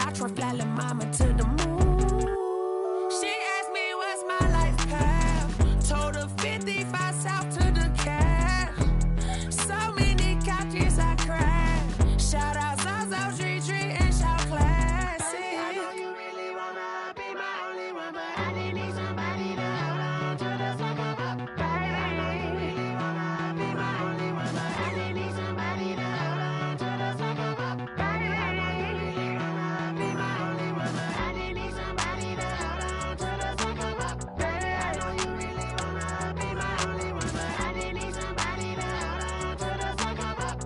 I try fly little mama to the moon. She asked me what's my life path. Told her 55 south to the cab. So many couches I cried. Shout out Zazo, Tree, and shout classic. I know you really wanna be my only one, but I didn't need somebody to hold on to the second up. Baby, I know you really wanna be my only one, but I didn't need somebody to hold on to the second up. Baby, I know you really wanna be my only one, but I didn't need somebody to hold on to the second up. Baby, I know you really wanna be my only one, but I didn't need somebody to hold on to the second up.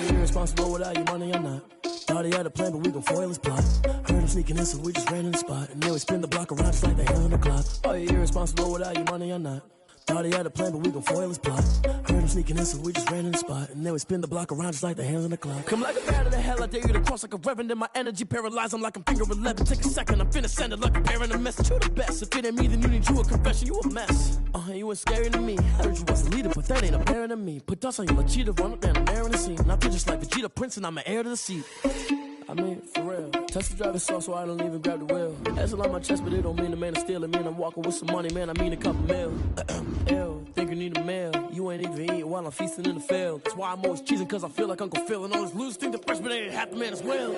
Irresponsible without your money or not. Thought he had a plan, but we gon' foil his plot. Heard him sneaking in, so we just ran in the spot. And then we spin the block around just like the hands on the clock. Are you irresponsible without your money or not? Thought he had a plan, but we gon' foil his plot. Heard him sneaking in, so we just ran in the spot. And then we spin the block around just like the hands on the clock. Come like a bat of the hell, I dare you to cross like a reverend. And my energy paralyzed, I'm like I'm finger 11. Take a second, I'm finna send it like a parent a message. You the best, if it ain't me, then you need you a confession. You a mess, you ain't scary to me. Heard you was a leader, but that ain't a parent to me. Put dust on you like cheetah, run up down the air in the scene. And I feel just like Vegeta Prince, and I'm an heir to the seat. I mean, for real. Tesla driving soft, so I don't even grab the wheel. That's on my chest, but it don't mean the man is stealing. Man, I'm walking with some money, man, I mean a couple mil. Ew, think you need a meal. You ain't even eating while I'm feasting in the field. That's why I'm always cheesing, cause I feel like Uncle Phil. And all this losers think the freshman ain't half the man as well.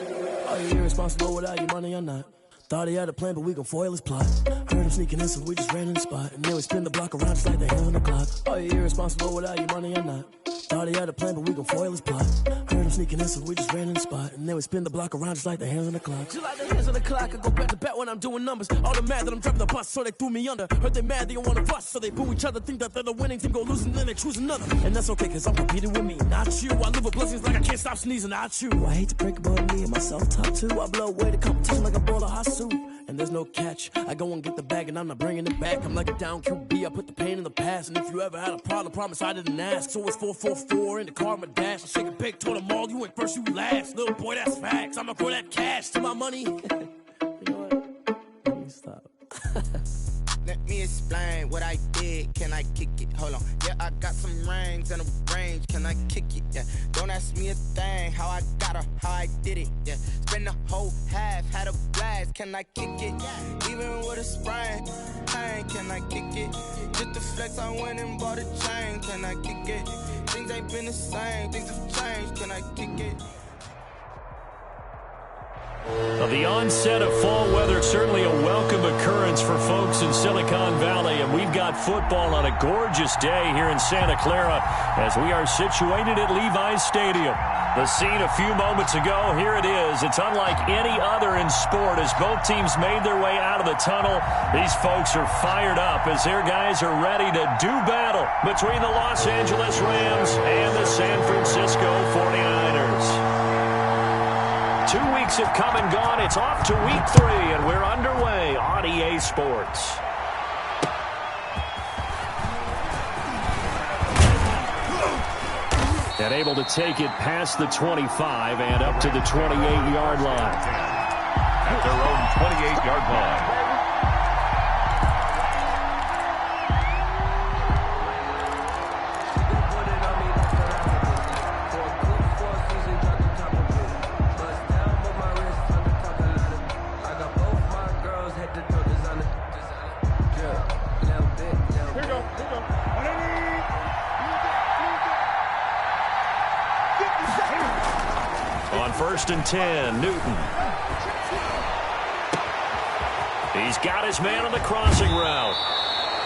Are you irresponsible without your money or not? Thought he had a plan, but we gon' foil his plot. Heard him sneaking in, so we just ran in the spot. And then we spin the block around just like the hands on the clock. Are you irresponsible without your money or not? Thought he had a plan, but we gon' foil his plot. Heard him sneaking in, so we just ran in the spot. And then we spin the block around just like the hands on the clock. Just like the hands on the clock, I go back to back when I'm doing numbers. All the mad that I'm driving the bus, so they threw me under. Heard they mad, they don't wanna bust, so they boo each other. Think that they're the winning team, go losing, then they choose another. And that's okay, cause I'm competing with me, not you. I live with blessings like I can't stop sneezing, not you. I hate to break about me and my self-talk too. I blow away the competition like a bowl of hot soup. And there's no catch, I go and get the bag and I'm not bringing it back. I'm like a down QB, I put the pain in the past. And if you ever had a problem, promise I didn't ask. So it's 444 in the car, my dash. I shake a big, told them all, you ain't first, you last. Little boy, that's facts, I'ma throw that cash to my money. You know what? Let me stop. Let me explain what I did. Can I kick it? Hold on. Yeah, I got some rings and a range. Can I kick it? Yeah. Don't ask me a thing. How I got her, how I did it. Yeah. Spend the whole half, had a blast. Can I kick it? Even with a sprain. Pain, can I kick it? Just to flex, I went and bought a chain. Can I kick it? Things ain't been the same. Things have changed. Can I kick it? The onset of fall weather, certainly a welcome occurrence for folks in Silicon Valley, and we've got football on a gorgeous day here in Santa Clara as we are situated at Levi's Stadium. The scene a few moments ago, here it is. It's unlike any other in sport as both teams made their way out of the tunnel. These folks are fired up as their guys are ready to do battle between the Los Angeles Rams and the San Francisco 49ers. 2 weeks have come and gone. It's off to week 3, and we're underway on EA Sports. And able to take it past the 25 and up to the 28-yard line. At their own 28-yard line. 1st and 10. Newton. He's got his man on the crossing route.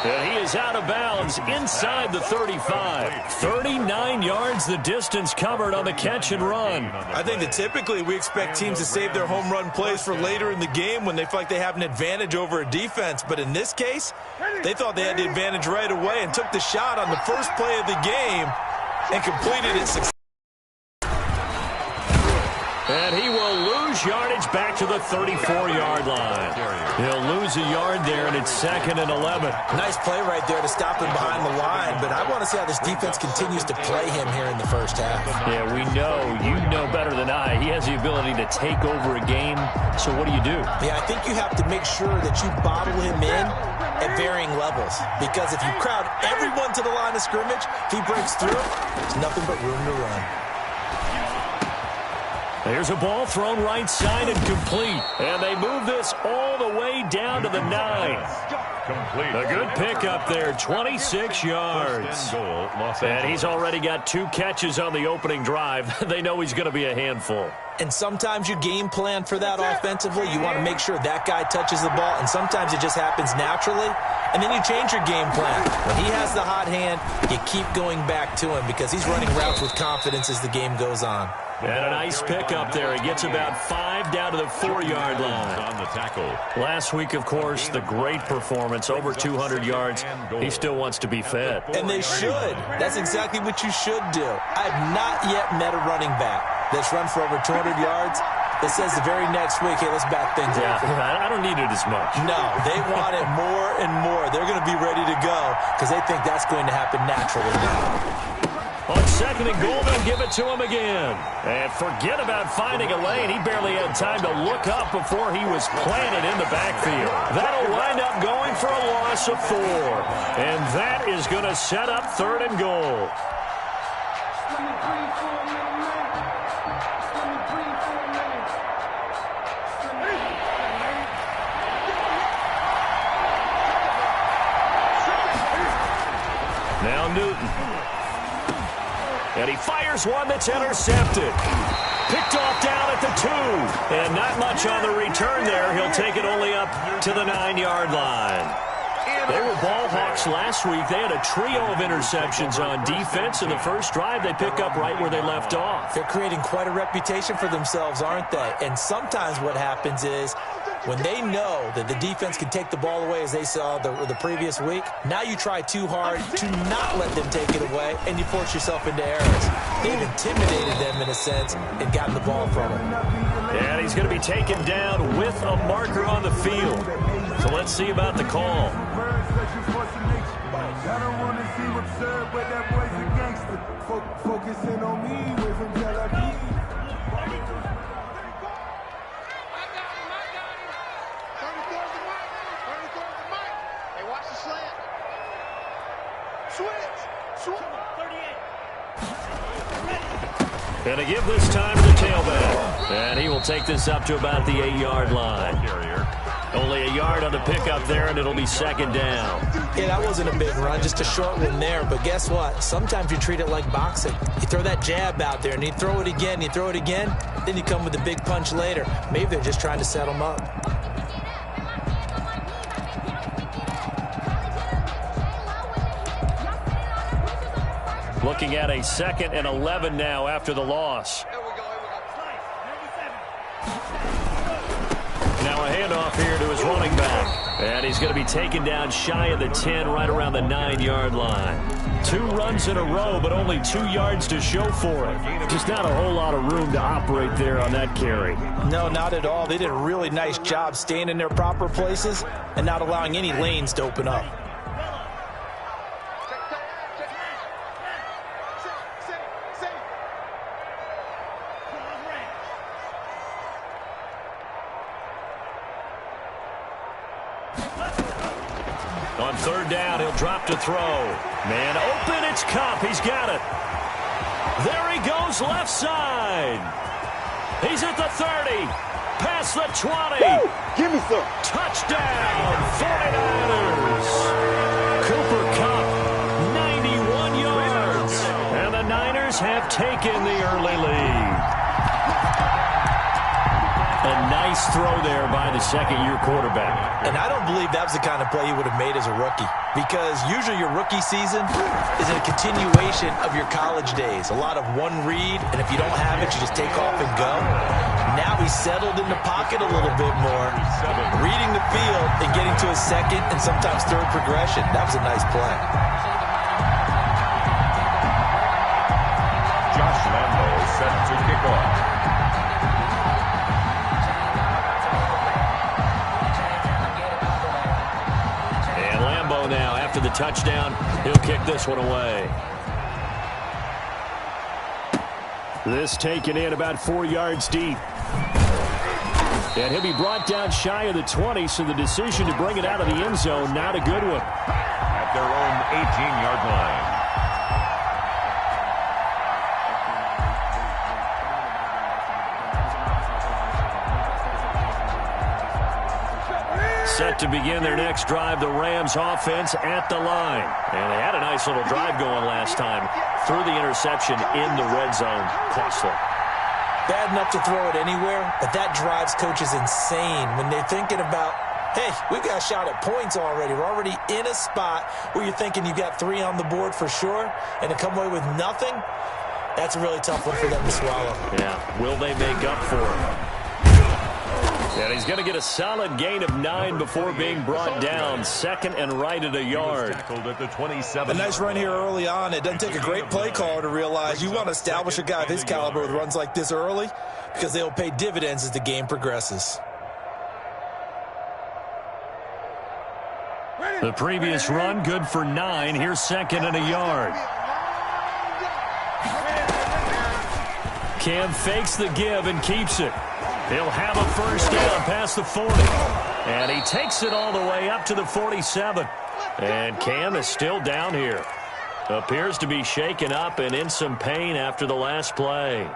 And he is out of bounds inside the 35. 39 yards the distance covered on the catch and run. I think that typically we expect teams to save their home run plays for later in the game when they feel like they have an advantage over a defense. But in this case, they thought they had the advantage right away and took the shot on the first play of the game and completed it successfully. And he will lose yardage back to the 34-yard line. He'll lose a yard there, and it's 2nd and 11. Nice play right there to stop him behind the line, but I want to see how this defense continues to play him here in the first half. Yeah, we know. You know better than I. He has the ability to take over a game, so what do you do? Yeah, I think you have to make sure that you bottle him in at varying levels, because if you crowd everyone to the line of scrimmage, if he breaks through, there's nothing but room to run. There's a ball thrown right side and complete. And they move this all the way down to the 9. A good pickup there, 26 yards. And he's already got 2 catches on the opening drive. They know he's going to be a handful. And sometimes you game plan for that offensively. You want to make sure that guy touches the ball, and sometimes it just happens naturally, and then you change your game plan. When he has the hot hand, you keep going back to him because he's running routes with confidence as the game goes on. And a nice pickup there. He gets about 5 down to the 4-yard line. On the tackle. Last week, of course, the great performance, over 200 yards. He still wants to be fed. And they should. That's exactly what you should do. I have not yet met a running back that's run for over 200 yards that says the very next week, hey, let's back things up. Yeah, I don't need it as much. No, they want it more and more. They're going to be ready to go because they think that's going to happen naturally now. On 2nd and goal, they'll give it to him again. And forget about finding a lane. He barely had time to look up before he was planted in the backfield. That'll wind up going for a loss of 4. And that is going to set up 3rd and goal. Now Newton. And he fires one that's intercepted. Picked off down at the 2. And not much on the return there. He'll take it only up to the 9-yard line. They were ball hawks last week. They had a trio of interceptions on defense. In the first drive, they pick up right where they left off. They're creating quite a reputation for themselves, aren't they? And sometimes what happens is when they know that the defense can take the ball away, as they saw the previous week, now you try too hard to not let them take it away, and you force yourself into errors. They've intimidated them in a sense and gotten the ball from them. And he's going to be taken down with a marker on the field. So let's see about the call. Focusing on me, wait from Tel Aviv. And to give this time to the tailback. And he will take this up to about the 8-yard line. Only a yard on the pickup there, and it'll be 2nd down. Yeah, that wasn't a big run, just a short one there. But guess what? Sometimes you treat it like boxing. You throw that jab out there, and you throw it again, you throw it again, then you come with a big punch later. Maybe they're just trying to set them up. Looking at a 2nd and 11 now after the loss. Now a handoff here to his running back. And he's going to be taken down shy of the 10, right around the 9-yard line. 2 runs in a row, but only 2 yards to show for it. Just not a whole lot of room to operate there on that carry. No, not at all. They did a really nice job staying in their proper places and not allowing any lanes to open up. On 3rd down, he'll drop to throw. Man open, it's Cup. He's got it. There he goes, left side. He's at the 30. Past the 20. Woo! Give me some. Touchdown, 49ers. Cooper Cup, 91 yards. And the Niners have taken the early lead. A nice throw there by the second-year quarterback. And I don't believe that was the kind of play he would have made as a rookie, because usually your rookie season is a continuation of your college days. A lot of one read, and if you don't have it, you just take off and go. Now he's settled in the pocket a little bit more, reading the field and getting to his second and sometimes third progression. That was a nice play. Josh Lambo is set to kick off. Now, after the touchdown, he'll kick this one away. This taken in about 4 yards deep. And he'll be brought down shy of the 20, so the decision to bring it out of the end zone, not a good one. At their own 18-yard line. Set to begin their next drive, the Rams offense at the line. And they had a nice little drive going last time. Threw the interception in the red zone. Costly. Bad enough to throw it anywhere, but that drives coaches insane when they're thinking about, hey, we've got a shot at points already. We're already in a spot where you're thinking you got 3 on the board for sure, and to come away with nothing, that's a really tough one for them to swallow. Yeah, will they make up for it? And he's going to get a solid gain of 9 before being brought down. Second and right at a yard. At the 27. A nice run here early on. It doesn't take a great play caller to realize you want to establish a guy of his caliber with runs like this early, because they will pay dividends as the game progresses. The previous run, good for 9. Here's second and a yard. Cam fakes the give and keeps it. He'll have a first down past the 40. And he takes it all the way up to the 47. And Cam is still down here. Appears to be shaken up and in some pain after the last play.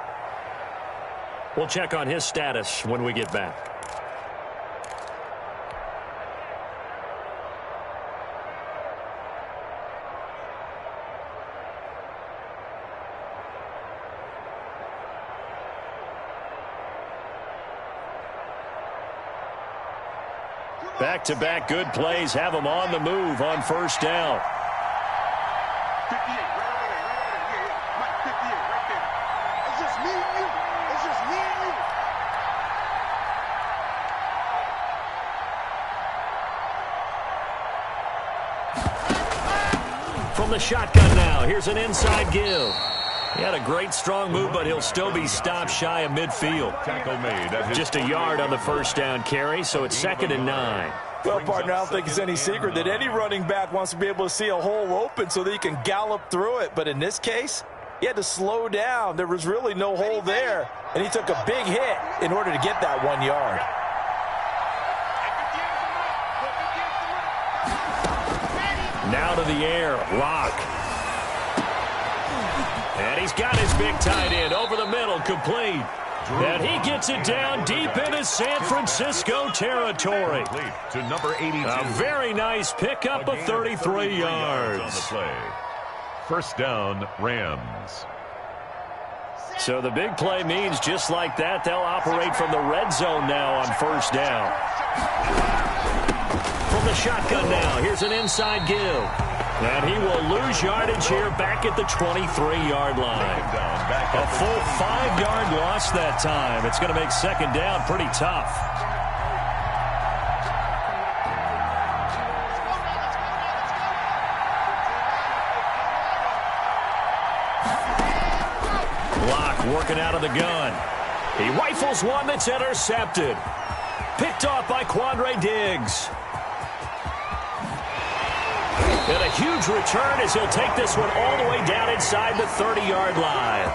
We'll check on his status when we get back. Back-to-back good plays have him on the move on first down. 58, right there. It's just me and you. It's just me and you. From the shotgun now, here's an inside give. He had a great strong move, but he'll still be stopped shy of midfield. Tackle made. Just a yard on the first down carry, so it's second and 9. Well, partner, I don't think it's any secret that any running back wants to be able to see a hole open so that he can gallop through it. But in this case, he had to slow down. There was really no hole there, and he took a big hit in order to get that 1 yard. Now to the air, Rock. And he's got his big tight end over the middle, complete. And he gets it down deep into San Francisco territory. To number 82. A very nice pickup of 33 yards. On the play. First down, Rams. So the big play means just like that, they'll operate from the red zone now on first down. From the shotgun now, here's an inside give. And he will lose yardage here back at the 23-yard line. A full 5-yard loss that time. It's going to make second down pretty tough. Block working out of the gun. He rifles one that's intercepted. Picked off by Quandre Diggs. And a huge return as he'll take this one all the way down inside the 30-yard line.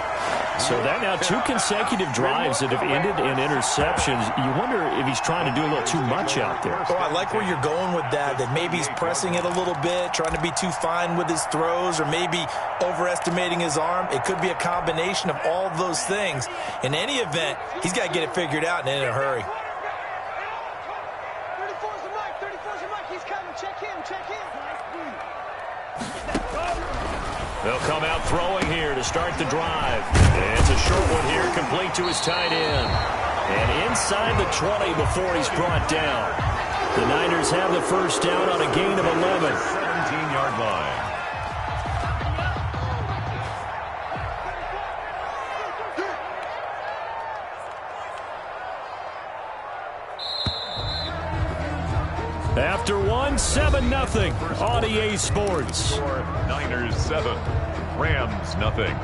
So that now 2 consecutive drives that have ended in interceptions. You wonder if he's trying to do a little too much out there. Oh, I like where you're going with that maybe he's pressing it a little bit, trying to be too fine with his throws, or maybe overestimating his arm. It could be a combination of all of those things. In any event, he's got to get it figured out and in a hurry. 34's the mic. 34's the mic. He's coming. Check in. They'll come out throwing here to start the drive. And it's a short one here, complete to his tight end. And inside the 20 before he's brought down. The Niners have the first down on a gain of 11. 17-yard line. After one, 7-0 on EA Sports. Niners 7, Rams nothing.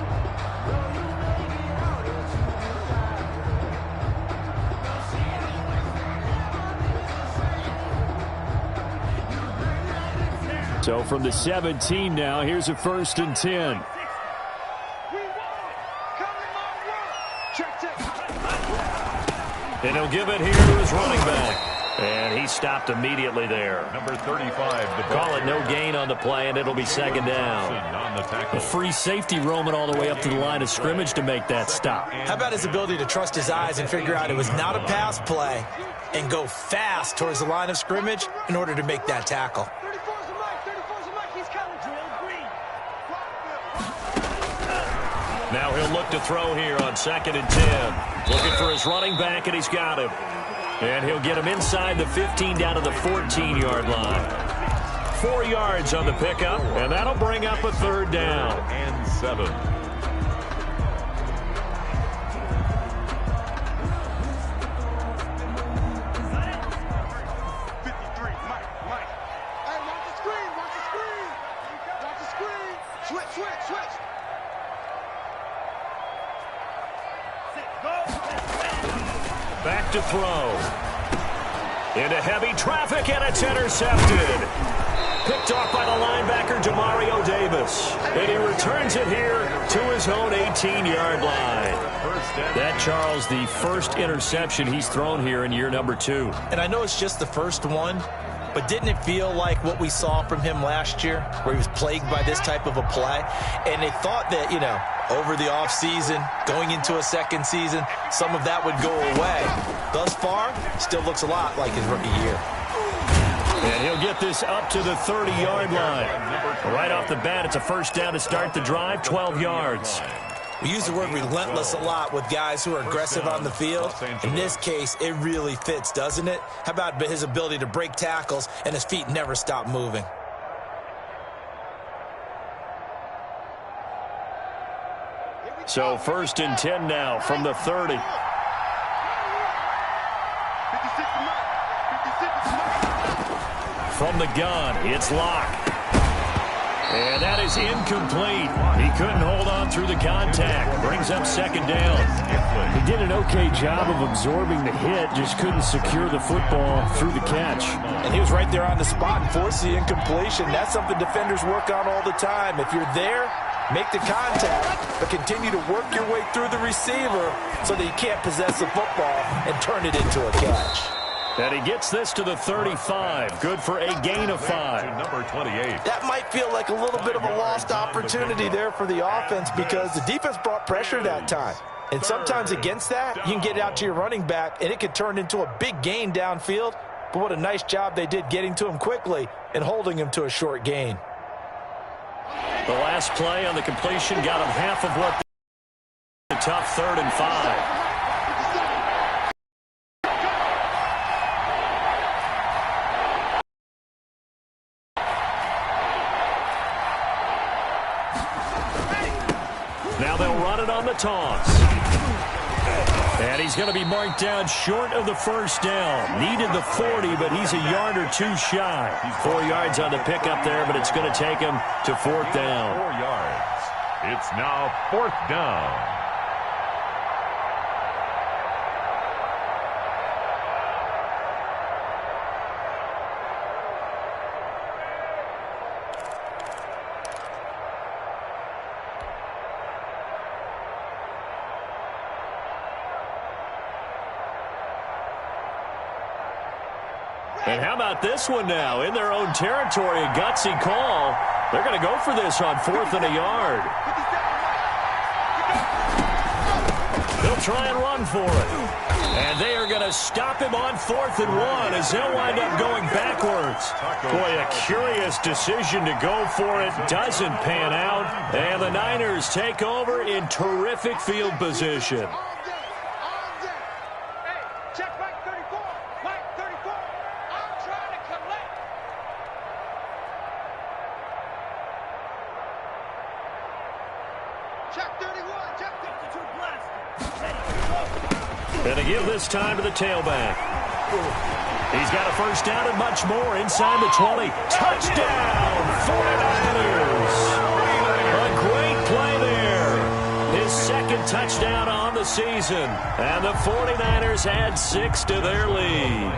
So from the 17 now, here's a 1st and 10. And he'll give it here to his running back. And he stopped immediately there. Number 35. Call it no gain on the play, and it'll be 2nd down. On the tackle. A free safety roaming all the way up to the line of scrimmage to make that stop. How about his ability to trust his eyes and figure out it was not a pass play and go fast towards the line of scrimmage in order to make that tackle? Now he'll look to throw here on 2nd and 10. Looking for his running back, and he's got him. And he'll get him inside the 15 down to the 14-yard line. 4 yards on the pickup, and that'll bring up a 3rd down. And 7. Back to throw. Into heavy traffic, and it's intercepted. Picked off by the linebacker, Demario Davis. And he returns it here to his own 18-yard line. That, Charles, the first interception he's thrown here in year number 2. And I know it's just the first one, but didn't it feel like what we saw from him last year, where he was plagued by this type of a play? And they thought that, over the offseason, going into a second season, some of that would go away. Thus far, still looks a lot like his rookie year. And he'll get this up to the 30-yard line. Right off the bat, it's a 1st down to start the drive, 12 yards. We use the word relentless a lot with guys who are aggressive on the field. In this case, it really fits, doesn't it? How about his ability to break tackles and his feet never stop moving? So 1st and 10 now from the 30. From the gun, it's Locke. And that is incomplete. He couldn't hold on through the contact. Brings up 2nd down. He did an okay job of absorbing the hit, just couldn't secure the football through the catch. And he was right there on the spot and forced the incompletion. That's something defenders work on all the time. If you're there, make the contact, but continue to work your way through the receiver so that you can't possess the football and turn it into a catch. And he gets this to the 35. Good for a gain of 5. Number 28. That might feel like a little bit of a lost opportunity there for the offense because the defense brought pressure that time. And sometimes against that, you can get out to your running back, and it could turn into a big gain downfield. But what a nice job they did getting to him quickly and holding him to a short gain. The last play on the completion got him half of what the tough 3rd and 5. Now they'll run it on the toss. And he's going to be marked down short of the 1st down. Needed the 40, but he's a yard or 2 shy. 4 yards on the pickup there, but it's going to take him to 4th down. 4 yards. It's now 4th down. And how about this one now? In their own territory, a gutsy call. They're going to go for this on 4th and a yard. They'll try and run for it. And they are going to stop him on 4th and 1 as they'll wind up going backwards. Boy, a curious decision to go for it. Doesn't pan out. And the Niners take over in terrific field position. And to give this time to the tailback. He's got a first down and much more inside the 20. Touchdown, 49ers. A great play there. His second touchdown on the season. And the 49ers add 6 to their lead.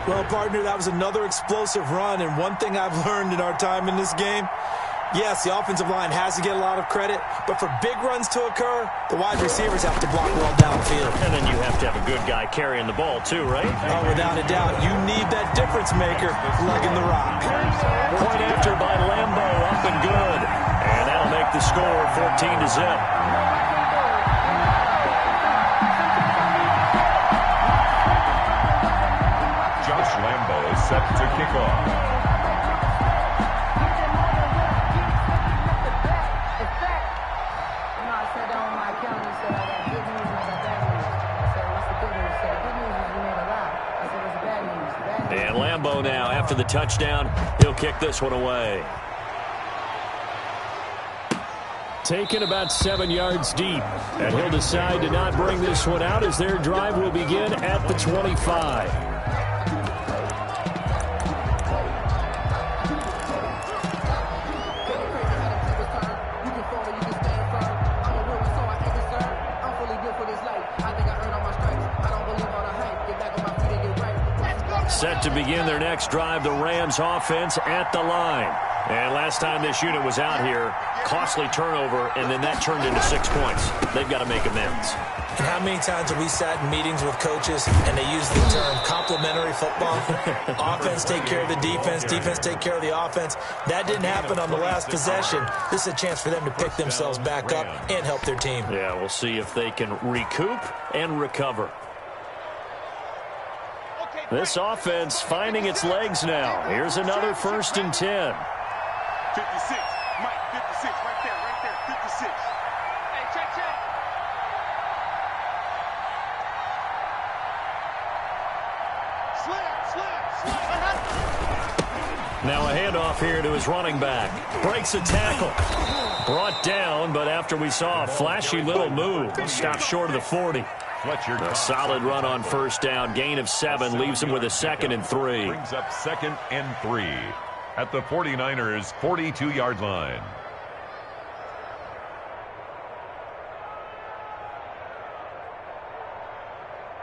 Well, partner, that was another explosive run. And one thing I've learned in our time in this game, yes, the offensive line has to get a lot of credit, but for big runs to occur, the wide receivers have to block well downfield. And then you have to have a good guy carrying the ball too, right? Oh, without a doubt. You need that difference maker lugging the rock. Point after by Lambo, up and good. And that'll make the score 14-0. Josh Lambo is set to kick off. And Lambo now, after the touchdown, he'll kick this one away. Taken about 7 yards deep. And he'll decide to not bring this one out as their drive will begin at the 25. Set to begin their next drive, the Rams offense at the line. And last time this unit was out here, costly turnover, and then that turned into 6 points. They've got to make amends. And how many times have we sat in meetings with coaches and they use the term complementary football? Offense take care of the defense, defense take care of the offense. That didn't happen on the last possession. This is a chance for them to pick themselves back up and help their team. Yeah, we'll see if they can recoup and recover. This offense finding its legs now. Here's another 1st and 10. 56. Mike, 56. Right there. 56. Hey, check. Now a handoff here to his running back. Breaks a tackle. Brought down, but after we saw a flashy little move, stopped short of the 40. A solid run on 1st down. Gain of 7 leaves him with a 2nd and 3. Brings up 2nd and 3 at the 49ers' 42-yard line.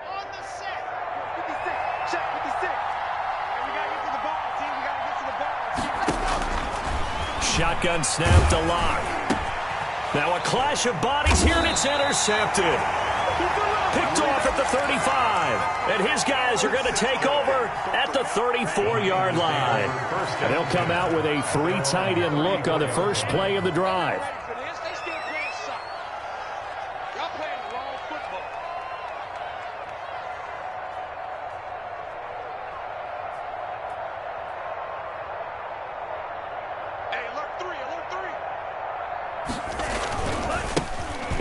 On the set. 56. Check 56. And we got to get to the ball, team. We got to get to the ball. Shotgun snap to Lock. Now a clash of bodies here, and it's intercepted. Picked off at the 35. And his guys are going to take over at the 34-yard line. And they'll come out with a 3 tight end look on the first play of the drive. They still playing soccer. Y'all playing the wrong football. Hey, alert 3.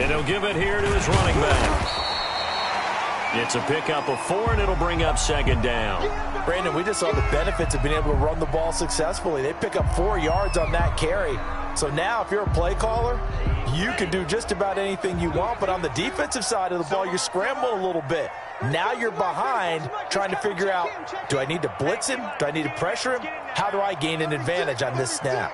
And he'll give it here to his running back. It's a pickup of 4, and it'll bring up 2nd down. Brandon, we just saw the benefits of being able to run the ball successfully. They pick up 4 yards on that carry. So now if you're a play caller, you can do just about anything you want. But on the defensive side of the ball, you scramble a little bit. Now you're behind trying to figure out, do I need to blitz him? Do I need to pressure him? How do I gain an advantage on this snap?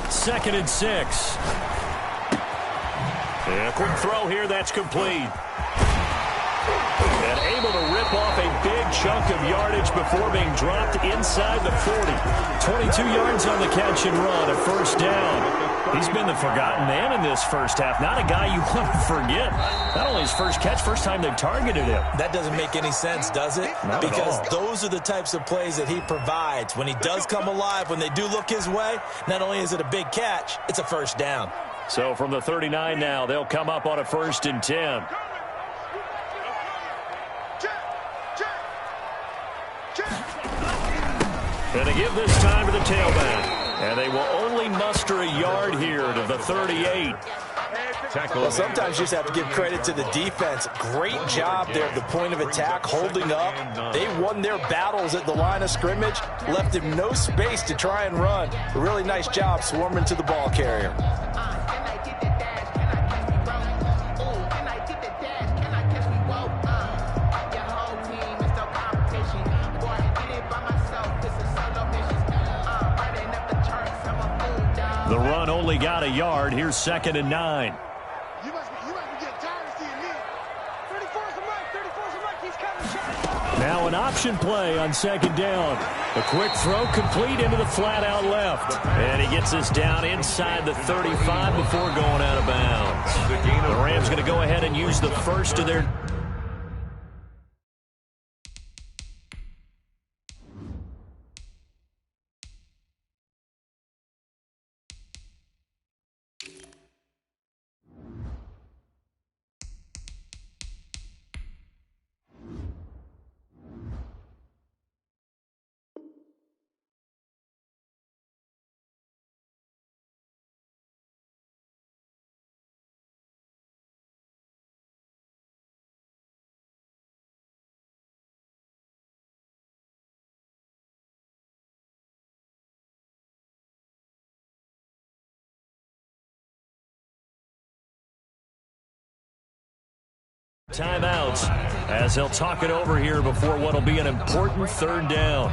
Second and 6. And a quick throw here, that's complete. And able to rip off a big chunk of yardage before being dropped inside the 40. 22 yards on the catch and run, a 1st down. He's been the forgotten man in this first half. Not a guy you want to forget. Not only his first catch, first time they've targeted him. That doesn't make any sense, does it? Not because at all. Those are the types of plays that he provides. When he does come alive, when they do look his way, not only is it a big catch, it's a 1st down. So from the 39 now, they'll come up on a 1st and 10. And they give this time to the tailback. And they will only muster a yard here to the 38. Well, sometimes you just have to give credit to the defense. Great job there at the point of attack, holding up. They won their battles at the line of scrimmage, left him no space to try and run. A really nice job swarming to the ball carrier. The run only got a yard. Here's 2nd and 9. You must be getting tired of seeing me. 34's the mic. 34's the mic. He's coming. Now an option play on 2nd down. A quick throw complete into the flat out left. And he gets us down inside the 35 before going out of bounds. The Rams going to go ahead and use the first of their... timeouts as they'll talk it over here before what will be an important 3rd down.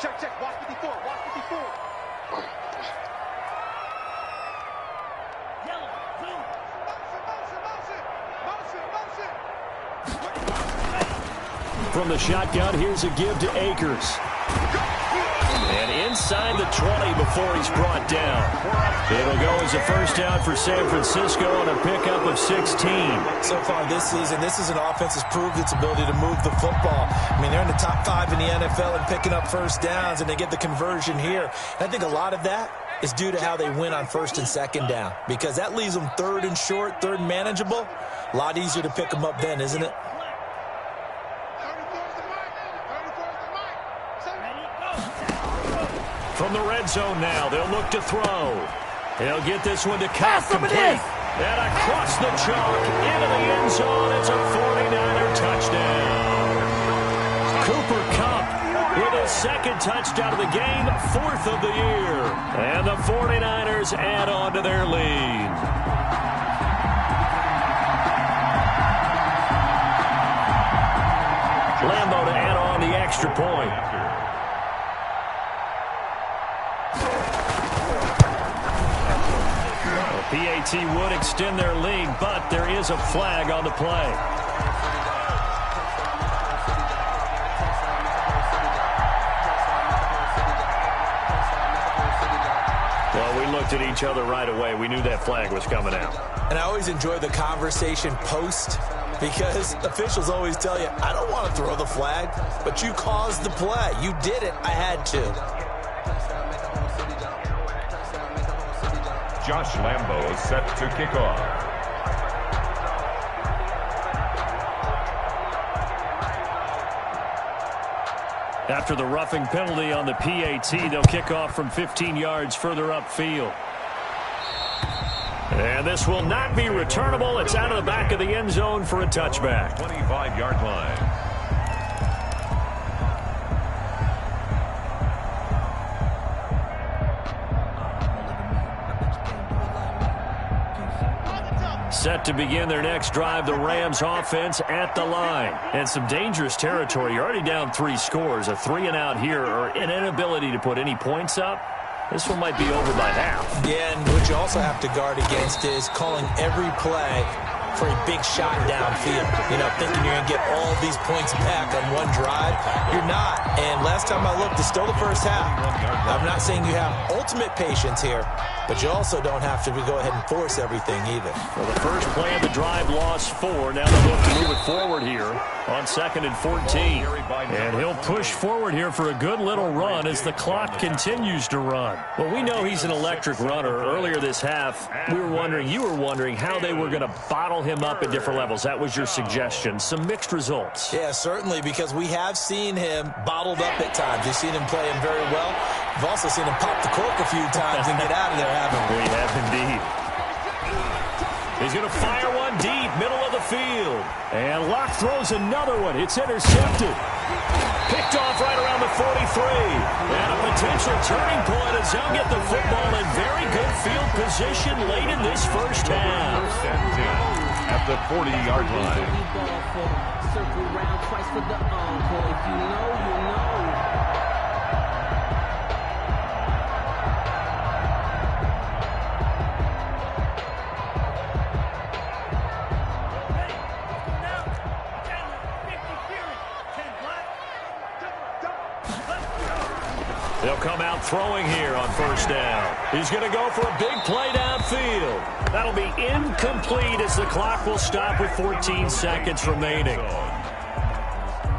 Check. Watch 54. Watch 54. From the shotgun, here's a give to Akers. And inside the 20 before he's brought down. It'll go as a first down for San Francisco on a pickup of 16. So far this season, this is an offense that's proved its ability to move the football. I mean, they're in the top 5 in the NFL and picking up first downs, and they get the conversion here. And I think a lot of that is due to how they win on 1st and 2nd down, because that leaves them 3rd and short, 3rd and manageable. A lot easier to pick them up then, isn't it? From the red zone now, they'll look to throw. He'll get this one to Cup complete. And across the chalk, into the end zone, it's a 49er touchdown. Cooper Kupp with his 2nd touchdown of the game, 4th of the year. And the 49ers add on to their lead. Lambo to add on the extra point. PAT would extend their lead, but there is a flag on the play. Well, we looked at each other right away. We knew that flag was coming out. And I always enjoy the conversation post, because officials always tell you, I don't want to throw the flag, but you caused the play. You did it. I had to. Josh Lambo is set to kick off. After the roughing penalty on the PAT, they'll kick off from 15 yards further upfield. And this will not be returnable. It's out of the back of the end zone for a touchback. 25-yard line. Set to begin their next drive, the Rams offense at the line. And some dangerous territory. You're already down 3 scores. A 3-and-out here, or an inability to put any points up. This one might be over by half. Yeah, and what you also have to guard against is calling every play for a big shot downfield. You know, thinking you're going to get all these points back on one drive. You're not. And last time I looked, it's still the first half. I'm not saying you have ultimate patience here, but you also don't have to go ahead and force everything either. Well, the first play of the drive lost 4. Now they'll look to move it forward here on 2nd and 14. And he'll push forward here for a good little run as the clock continues to run. Well, we know he's an electric runner. Earlier this half, you were wondering how they were going to bottle him up at different levels. That was your suggestion. Some mixed results. Yeah, certainly, because we have seen him bottled up at times. We've seen him play him very well. We've also seen him pop the cork a few times and get out of there, haven't we? We have indeed. He's going to fire one deep, middle of the field. And Locke throws another one. It's intercepted. Picked off right around the 43. And a potential turning point as they'll get the football in very good field position late in this first half. At the 40-yard line. Circle round twice for the encore. If you know, you know. They'll come out throwing here on first down. He's going to go for a big play downfield. That'll be incomplete as the clock will stop with 14 seconds remaining.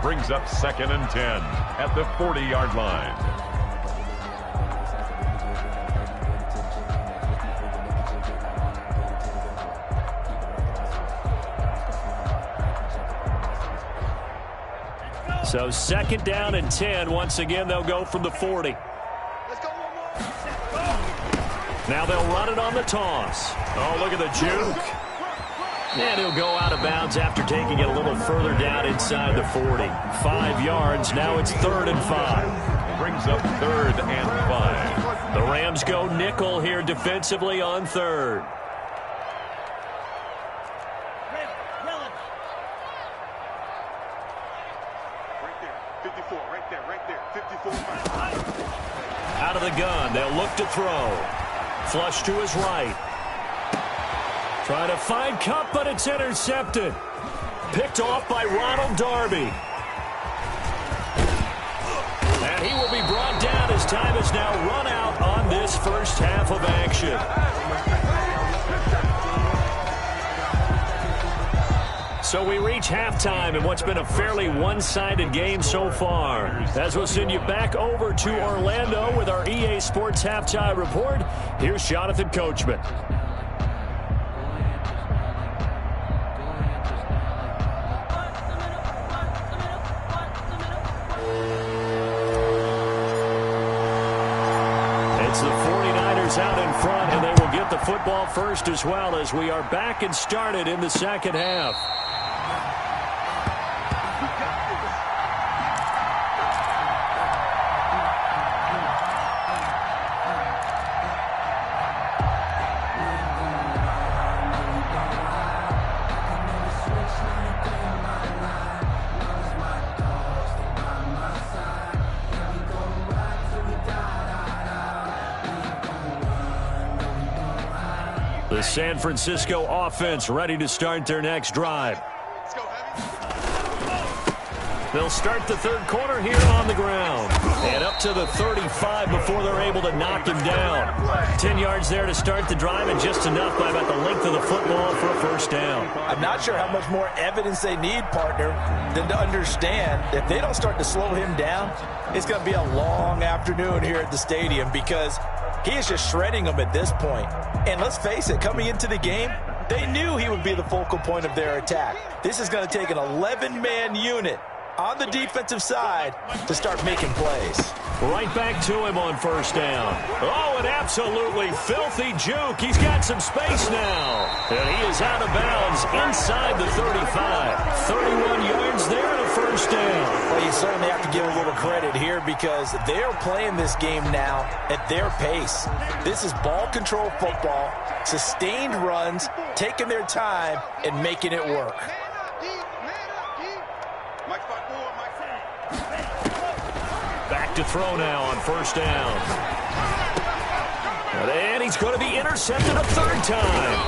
Brings up 2nd and 10 at the 40-yard line. So 2nd down and 10. Once again, they'll go from the 40. Now they'll run it on the toss. Oh, look at the juke. And he'll go out of bounds after taking it a little further down inside the 40. 5 yards. Now it's 3rd and 5. Brings up 3rd and 5. The Rams go nickel here defensively on 3rd. Out of the gun, they'll look to throw. Flush to his right. Trying to find Cup, but it's intercepted. Picked off by Ronald Darby. And he will be brought down as time has now run out on this first half of action. So we reach halftime in what's been a fairly one-sided game so far. As we'll send you back over to Orlando with our EA Sports Halftime Report, here's Jonathan Coachman. It's the 49ers out in front, and they will get the football first as well as we are back and started in the second half. The San Francisco offense ready to start their next drive. They'll start the third quarter here on the ground. And up to the 35 before they're able to knock him down. 10 yards there to start the drive and just enough by about the length of the football for a first down. I'm not sure how much more evidence they need, partner, than to understand that if they don't start to slow him down, it's going to be a long afternoon here at the stadium because he is just shredding them at this point. And let's face it, coming into the game, they knew he would be the focal point of their attack. This is going to take an 11-man unit on the defensive side to start making plays. Right back to him on first down. Oh, an absolutely filthy juke. He's got some space now. And he is out of bounds inside the 35. 31 yards there and a first down. Well, you certainly have to give a little credit here because they're playing this game now at their pace. This is ball control football, sustained runs, taking their time and making it work. Back to throw now on first down. And he's going to be intercepted a third time.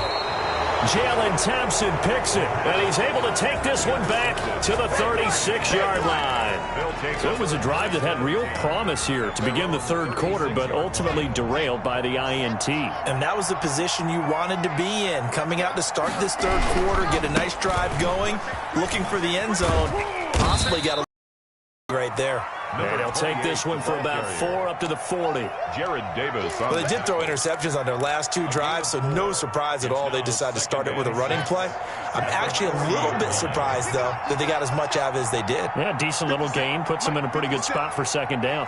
Jalen Thompson picks it, and he's able to take this one back to the 36-yard line. So it was a drive that had real promise here to begin the third quarter, but ultimately derailed by the INT. And that was the position you wanted to be in, coming out to start this third quarter, get a nice drive going, looking for the end zone, possibly got a right there. And they'll take this one for about 4 up to the 40. Jared Davis. Well, they did throw interceptions on their last 2 drives, so no surprise at all they decided to start it with a running play. I'm actually a little bit surprised, though, that they got as much out of it as they did. Yeah, decent little gain. Puts them in a pretty good spot for second down.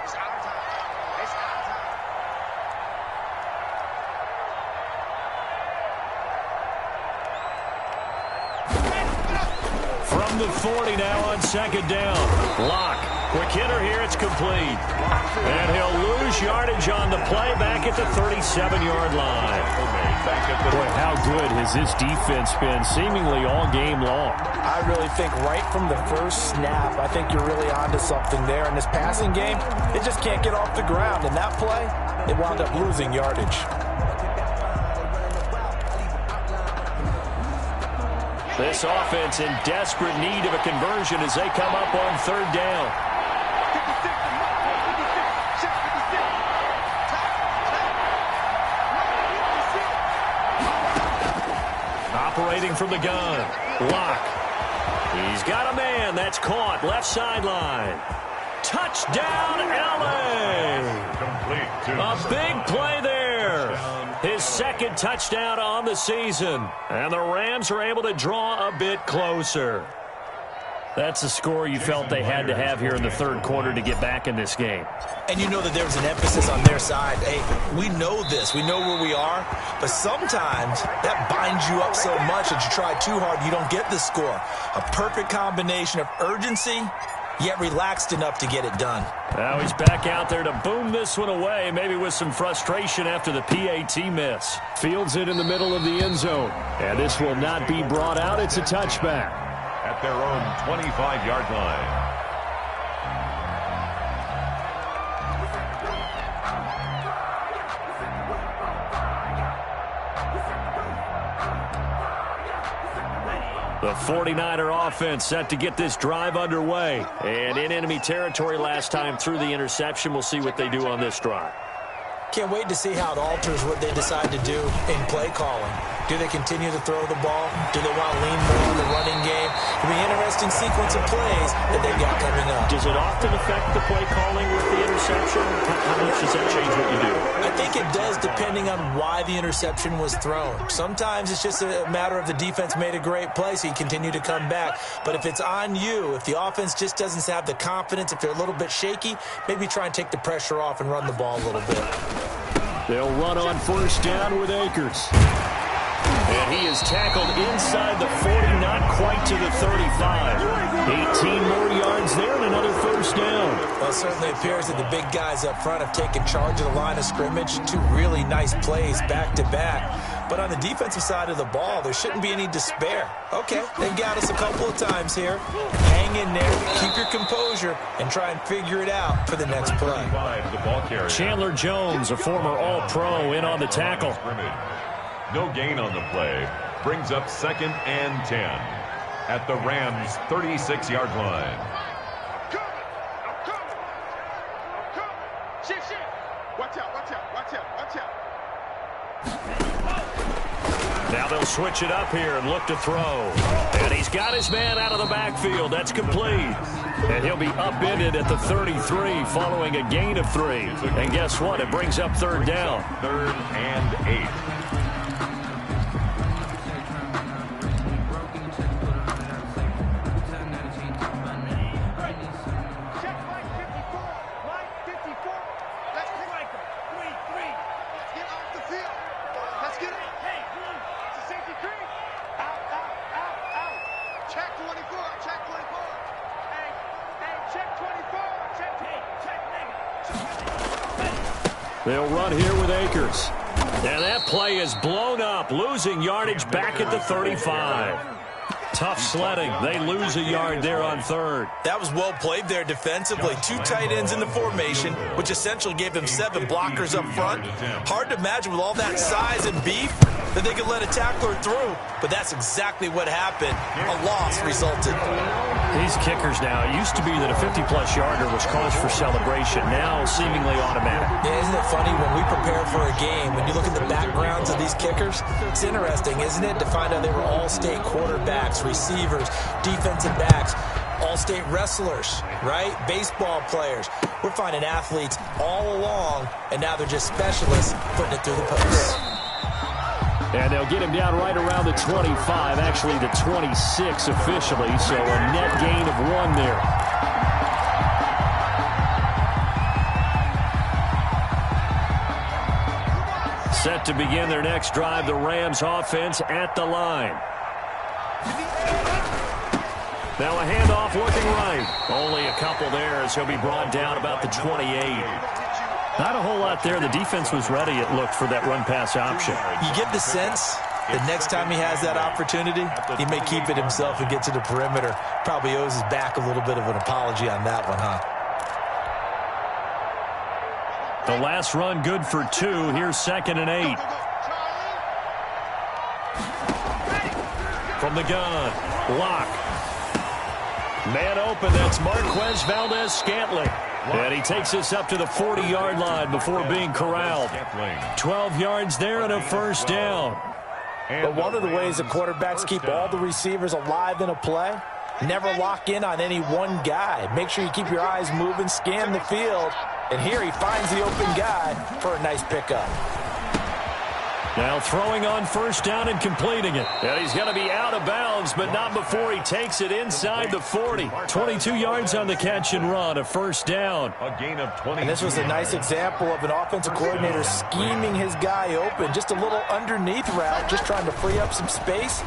From the 40 now on second down. Lock. Quick hitter here. It's complete. And he'll lose yardage on the play back at the 37-yard line. Boy, how good has this defense been seemingly all game long? I really think right from the first snap, I think you're really onto something there. In this passing game, it just can't get off the ground. In that play, it wound up losing yardage. This offense in desperate need of a conversion as they come up on third down. Operating from the gun. Lock. He's got a man. That's caught. Left sideline. Touchdown, LA! A big play there. His second touchdown on the season. And the Rams are able to draw a bit closer. That's the score you felt they had to have here in the third quarter to get back in this game. And you know that there's an emphasis on their side. Hey, we know this. We know where we are. But sometimes that binds you up so much that you try too hard, you don't get the score. A perfect combination of urgency, yet relaxed enough to get it done. Now he's back out there to boom this one away, maybe with some frustration after the PAT miss. Fields it in the middle of the end zone. And this will not be brought out. It's a touchback. At their own 25-yard line. The 49er offense set to get this drive underway. And in enemy territory last time through the interception. We'll see what they do on this drive. Can't wait to see how it alters what they decide to do in play calling. Do they continue to throw the ball? Do they want to lean more on the running game? It'll be an interesting sequence of plays that they've got coming up. Does it often affect the play calling with the interception? How much does that change what you do? I think it does, depending on why the interception was thrown. Sometimes it's just a matter of the defense made a great play, so you continue to come back. But if it's on you, if the offense just doesn't have the confidence, if they're a little bit shaky, maybe try and take the pressure off and run the ball a little bit. They'll run on first down with Akers. And he is tackled inside the 40, not quite to the 35. 18 more yards there and another first down. Well, it certainly appears that the big guys up front have taken charge of the line of scrimmage. 2 really nice plays back-to-back. But on the defensive side of the ball, there shouldn't be any despair. Okay, they've got us a couple of times here. Hang in there, keep your composure, and try and figure it out for the next play. Chandler Jones, a former All-Pro, in on the tackle. No gain on the play. Brings up 2nd and 10 at the Rams' 36-yard line. Now they'll switch it up here and look to throw. And he's got his man out of the backfield. That's complete. And he'll be upended at the 33 following a gain of 3. And guess what? It brings up third down. 3rd and 8. They'll run here with Akers. And that play is blown up, losing yardage back at the 35. Tough sledding. They lose a yard there on third. That was well played there defensively. 2 tight ends in the formation, which essentially gave them 7 blockers up front. Hard to imagine with all that size and beef that they could let a tackler through, but that's exactly what happened. A loss resulted. These kickers now, it used to be that a 50-plus yarder was cause for celebration. Now seemingly automatic. Yeah, isn't it funny when we prepare for a game, when you look at the backgrounds of these kickers, it's interesting, isn't it, to find out they were all-state quarterbacks, receivers, defensive backs, all-state wrestlers, right? Baseball players. We're finding athletes all along, and now they're just specialists putting it through the posts. And they'll get him down right around the 25, actually the 26 officially, so a net gain of 1 there. Set to begin their next drive, the Rams offense at the line. Now a handoff looking right. Only a couple there as he'll be brought down about the 28. Not a whole lot there. The defense was ready, it looked, for that run-pass option. You get the sense that next time he has that opportunity, he may keep it himself and get to the perimeter. Probably owes his back a little bit of an apology on that one, huh? The last run good for 2. Here's 2nd and 8. From the gun, Locke. Man open, that's Marquez Valdez-Scantling. And he takes us up to the 40-yard line before being corralled. 12 yards there and a first down. But one of the ways the quarterbacks keep all the receivers alive in a play, never lock in on any one guy. Make sure you keep your eyes moving, scan the field. And here he finds the open guy for a nice pickup. Now throwing on first down and completing it. And he's going to be out of bounds, but not before he takes it inside the 40. 22 yards on the catch and run, a first down. A gain of 20. And this was a nice example of an offensive coordinator scheming his guy open. Just a little underneath route, just trying to free up some space.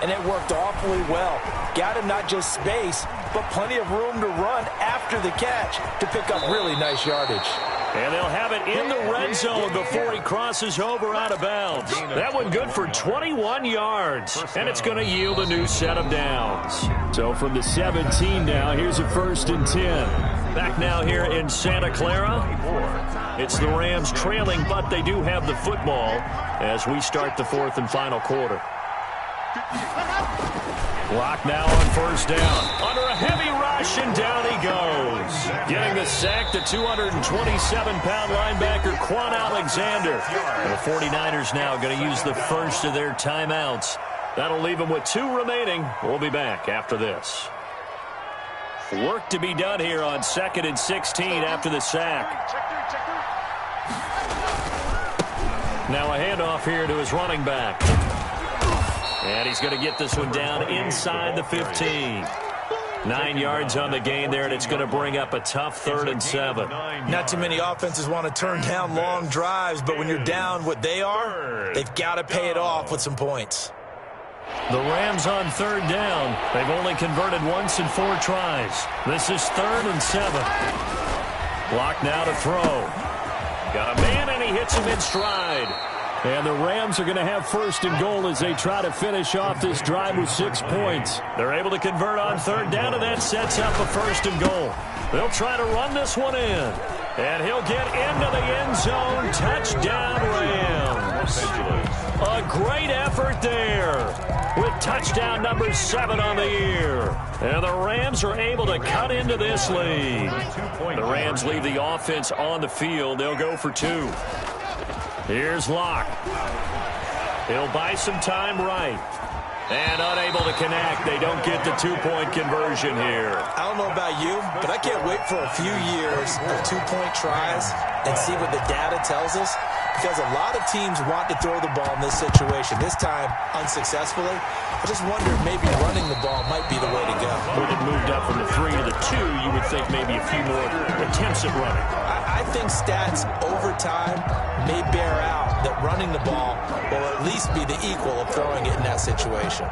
And it worked awfully well. Got him not just space, but plenty of room to run after the catch to pick up really nice yardage. And they'll have it in the red zone before he crosses over out of bounds. That one good for 21 yards. And it's going to yield a new set of downs. So from the 17 now, here's a 1st and 10. Back now here in Santa Clara. It's the Rams trailing, but they do have the football as we start the 4th and final quarter. Locke now on first down. Under a heavy rush, and down he goes. Getting the sack, the 227-pound linebacker, Quan Alexander. And the 49ers now going to use the first of their timeouts. That'll leave them with 2 remaining. We'll be back after this. Work to be done here on 2nd and 16 after the sack. Now a handoff here to his running back. And he's going to get this one down inside the 15. 9 yards on the gain there, and it's going to bring up a tough 3rd and 7. Not too many offenses want to turn down long drives, but when you're down what they are, they've got to pay it off with some points. The Rams on 3rd down. They've only converted once in 4 tries. This is 3rd and 7. Locke now to throw. Got a man, and he hits him in stride. And the Rams are going to have 1st and goal as they try to finish off this drive with 6 points. They're able to convert on 3rd down, and that sets up a 1st and goal. They'll try to run this one in. And he'll get into the end zone. Touchdown, Rams. A great effort there with touchdown number 7 on the year. And the Rams are able to cut into this lead. The Rams leave the offense on the field. They'll go for 2. Here's Locke. He'll buy some time right. And unable to connect. They don't get the 2-point conversion here. I don't know about you, but I can't wait for a few years of 2-point tries and see what the data tells us. Because a lot of teams want to throw the ball in this situation. This time, unsuccessfully. I just wonder if maybe running the ball might be the way to go. When it moved up from the 3 to the 2, you would think maybe a few more attempts at running. I think stats over time may bear out that running the ball will at least be the equal of throwing it in that situation.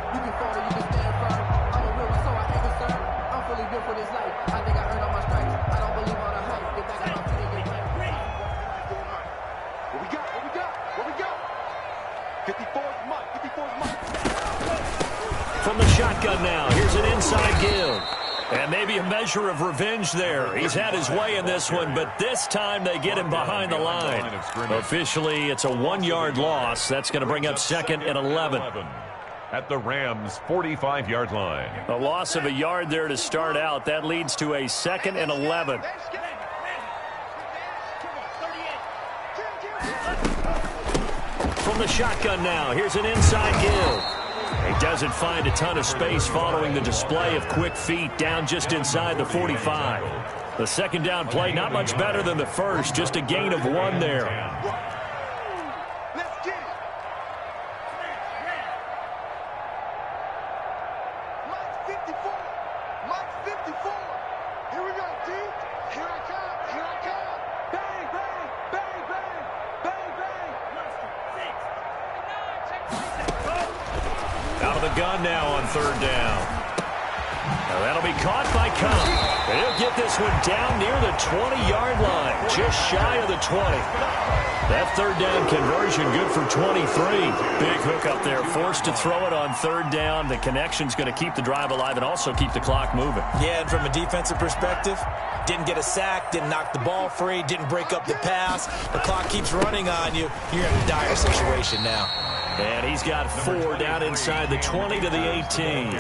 From the shotgun shotgun now. Here's an inside give. And maybe a measure of revenge there. He's had his way in this one, but this time they get him behind the line. Officially, it's a 1-yard loss. That's going to bring up 2nd and 11. At the Rams' 45-yard line. A loss of a yard there to start out. That leads to a 2nd and 11. From the shotgun now, here's an inside give. He doesn't find a ton of space following the display of quick feet down just inside the 45. The second down play, not much better than the first, just a gain of 1 there. Let's get it. Mike 54. Mike 54. Here we go, D. Here I come. Here I come. Bang, bang, bang, bang, bang, bang. Out of the gun now on 3rd down. Now that'll be caught by Cobb. He'll get this one down near the 20-yard line, just shy of the 20. That 3rd down conversion good for 23. Big hook up there, forced to throw it on 3rd down. The connection's going to keep the drive alive and also keep the clock moving. Yeah, and from a defensive perspective, didn't get a sack, didn't knock the ball free, didn't break up the pass. The clock keeps running on you. You're in a dire situation now. And he's got 4 down inside the 20 to the 18.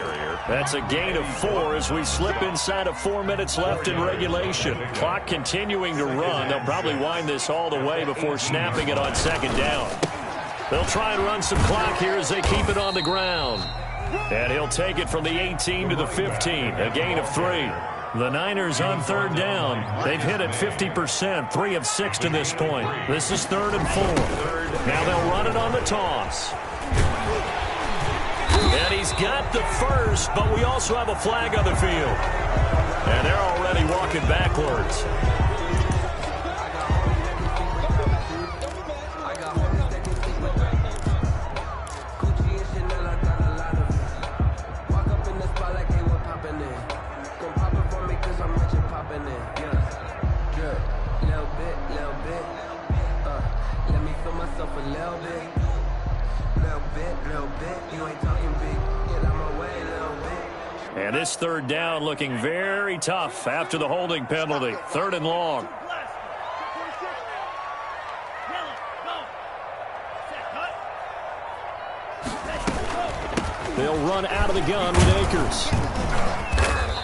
That's a gain of 4 as we slip inside of 4 minutes left in regulation. Clock continuing to run. They'll probably wind this all the way before snapping it on 2nd down. They'll try and run some clock here as they keep it on the ground. And he'll take it from the 18 to the 15, a gain of 3. The Niners on 3rd down. They've hit it 50%, 3 of 6 to this point. This is 3rd and 4. Now they'll run it on the toss. And he's got the first, but we also have a flag on the field. And they're already walking backwards. And this 3rd down looking very tough after the holding penalty. 3rd and long. They'll run out of the gun with Akers.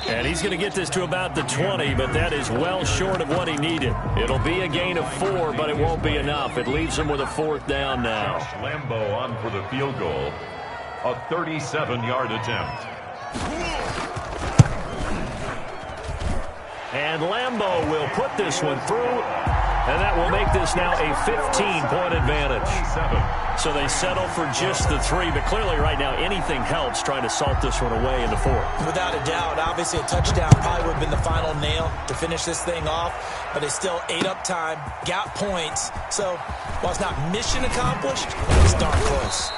And he's going to get this to about the 20, but that is well short of what he needed. It'll be a gain of 4, but it won't be enough. It leaves him with a 4th down now. Lambeau on for the field goal. A 37-yard attempt. And Lambeau will put this one through, and that will make this now a 15-point advantage. So they settle for just the 3, but clearly right now anything helps trying to salt this one away in the 4th. Without a doubt, obviously a touchdown probably would have been the final nail to finish this thing off, but it's still ate up time, got points. So while it's not mission accomplished, it's darn close.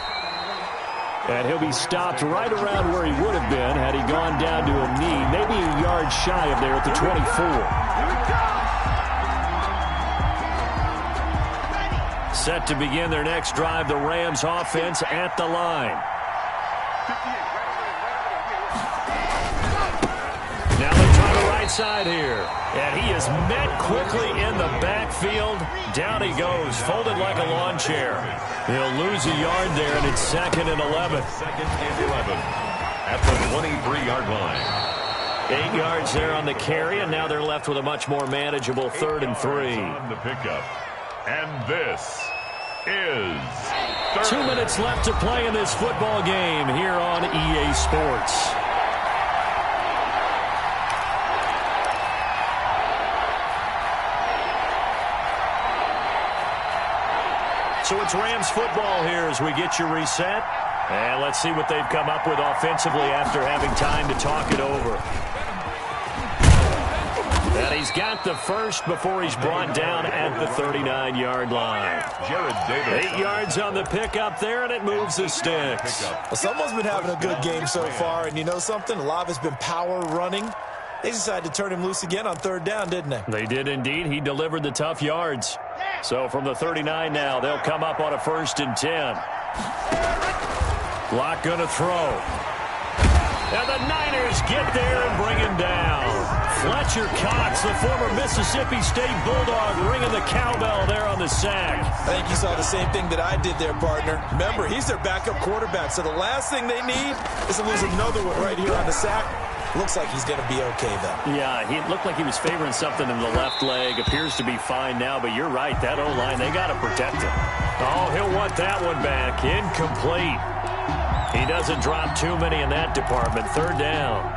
And he'll be stopped right around where he would have been had he gone down to a knee, maybe a yard shy of there at the 24. Set to begin their next drive, the Rams offense at the line. Now they try the right side here. And he is met quickly in the backfield. Down he goes, folded like a lawn chair. He'll lose a yard there, and it's 2nd and 11. 2nd and 11 at the 23-yard line. 8 yards there on the carry, and now they're left with a much more manageable 3rd and 3. On the pickup. And this is 2 minutes left to play in this football game here on EA Sports. So it's Rams football here as we get you reset. And let's see what they've come up with offensively after having time to talk it over. And he's got the first before he's brought down at the 39-yard line. Jared Davis. 8 yards on the pickup there, and it moves the sticks. Well, someone's been having a good game so far, and you know something? A lot has been power running. They decided to turn him loose again on 3rd down, didn't they? They did indeed. He delivered the tough yards. So from the 39 now, they'll come up on a 1st and 10. Lock going to throw. And the Niners get there and bring him down. Fletcher Cox, the former Mississippi State Bulldog, ringing the cowbell there on the sack. I think you saw the same thing that I did there, partner. Remember, he's their backup quarterback, so the last thing they need is to lose another one right here on the sack. Looks like he's going to be okay, though. Yeah, he looked like he was favoring something in the left leg. Appears to be fine now, but you're right. That O-line, they got to protect him. Oh, he'll want that one back. Incomplete. He doesn't drop too many in that department. Third down.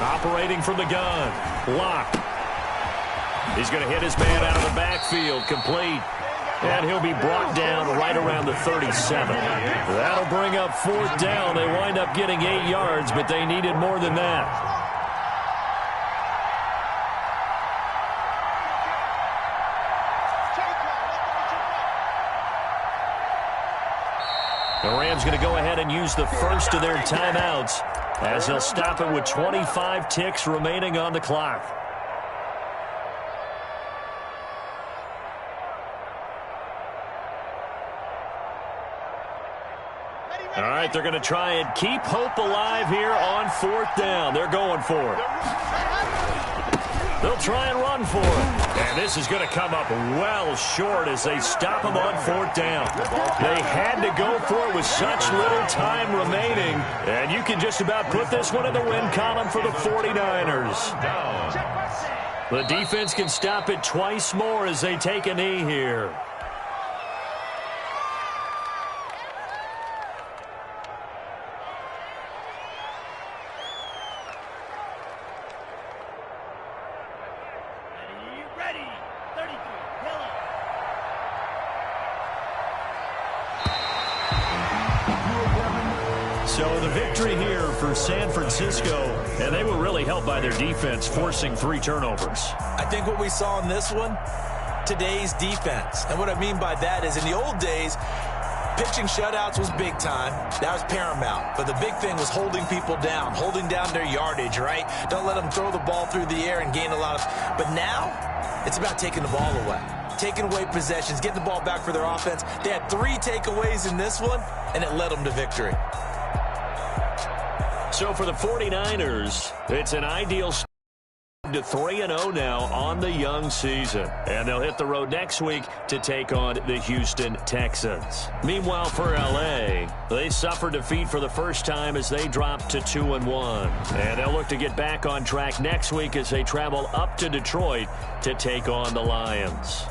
Operating from the gun. Lock. He's going to hit his man out of the backfield. Complete. And he'll be brought down right around the 37. That'll bring up fourth down. They wind up getting 8 yards, but they needed more than that. The Rams going to go ahead and use the first of their timeouts as they'll stop it with 25 ticks remaining on the clock. All right, they're going to try and keep hope alive here on fourth down. They're going for it. They'll try and run for it. And this is going to come up well short as they stop them on fourth down. They had to go for it with such little time remaining. And you can just about put this one in the win column for the 49ers. The defense can stop it twice more as they take a knee here. So the victory here for San Francisco, and they were really helped by their defense, forcing 3 turnovers. I think what we saw in this one, today's defense. And what I mean by that is in the old days, pitching shutouts was big time. That was paramount. But the big thing was holding people down, holding down their yardage, right? Don't let them throw the ball through the air and gain a lot of... But now, it's about taking the ball away. Taking away possessions, getting the ball back for their offense. They had 3 takeaways in this one, and it led them to victory. So for the 49ers, it's an ideal start to 3-0 now on the young season. And they'll hit the road next week to take on the Houston Texans. Meanwhile, for L.A., they suffered defeat for the first time as they dropped to 2-1. And they'll look to get back on track next week as they travel up to Detroit to take on the Lions.